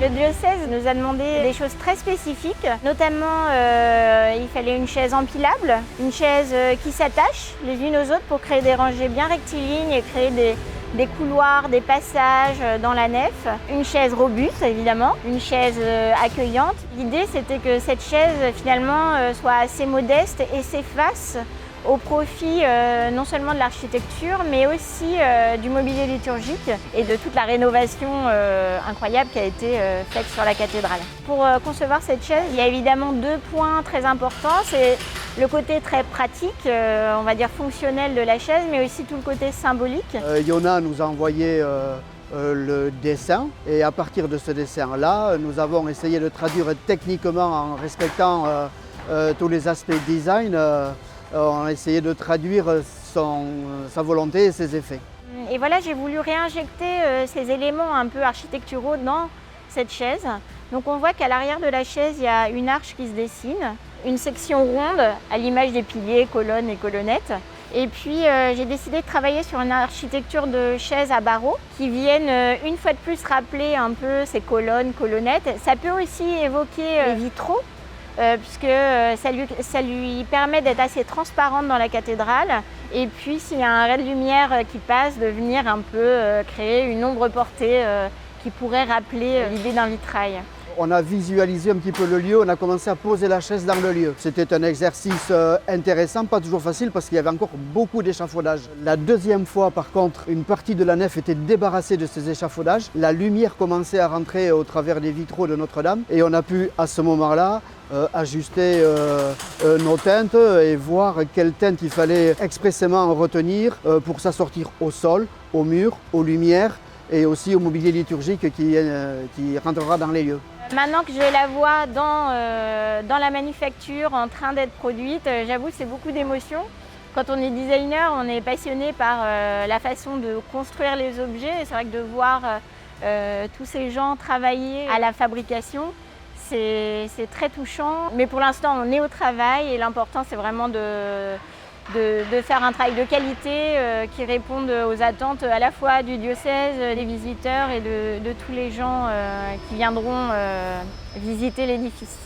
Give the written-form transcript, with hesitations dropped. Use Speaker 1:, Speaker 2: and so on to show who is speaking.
Speaker 1: Le diocèse nous a demandé des choses très spécifiques, notamment il fallait une chaise empilable, une chaise qui s'attache les unes aux autres pour créer des rangées bien rectilignes et créer des couloirs, des passages dans la nef, une chaise robuste évidemment, une chaise accueillante. L'idée c'était que cette chaise finalement soit assez modeste et s'efface au profit non seulement de l'architecture mais aussi du mobilier liturgique et de toute la rénovation incroyable qui a été faite sur la cathédrale. Pour concevoir cette chaise, il y a évidemment deux points très importants. C'est le côté très pratique, on va dire fonctionnel de la chaise, mais aussi tout le côté symbolique.
Speaker 2: Yona nous a envoyé le dessin et à partir de ce dessin-là, nous avons essayé de traduire techniquement en respectant tous les aspects design. On a essayé de traduire sa volonté et ses effets.
Speaker 1: Et voilà, j'ai voulu réinjecter ces éléments un peu architecturaux dans cette chaise. Donc on voit qu'à l'arrière de la chaise, il y a une arche qui se dessine, une section ronde à l'image des piliers, colonnes et colonnettes. Et puis j'ai décidé de travailler sur une architecture de chaises à barreaux qui viennent une fois de plus rappeler un peu ces colonnes, colonnettes. Ça peut aussi évoquer les vitraux, puisque ça lui permet d'être assez transparente dans la cathédrale. Et puis s'il y a un ray de lumière qui passe, de venir un peu créer une ombre portée qui pourrait rappeler l'idée d'un vitrail.
Speaker 2: On a visualisé un petit peu le lieu, on a commencé à poser la chaise dans le lieu. C'était un exercice intéressant, pas toujours facile parce qu'il y avait encore beaucoup d'échafaudages. La deuxième fois par contre, une partie de la nef était débarrassée de ces échafaudages. La lumière commençait à rentrer au travers des vitraux de Notre-Dame et on a pu à ce moment-là ajuster nos teintes et voir quelle teinte il fallait expressément retenir pour s'assortir au sol, au mur, aux lumières et aussi au mobilier liturgique qui rentrera dans les lieux.
Speaker 1: Maintenant que je la vois dans la manufacture, en train d'être produite, j'avoue c'est beaucoup d'émotions. Quand on est designer, on est passionné par la façon de construire les objets. C'est vrai que de voir tous ces gens travailler à la fabrication, c'est très touchant. Mais pour l'instant, on est au travail et l'important c'est vraiment de faire un travail de qualité qui réponde aux attentes à la fois du diocèse, des visiteurs et de tous les gens qui viendront visiter l'édifice.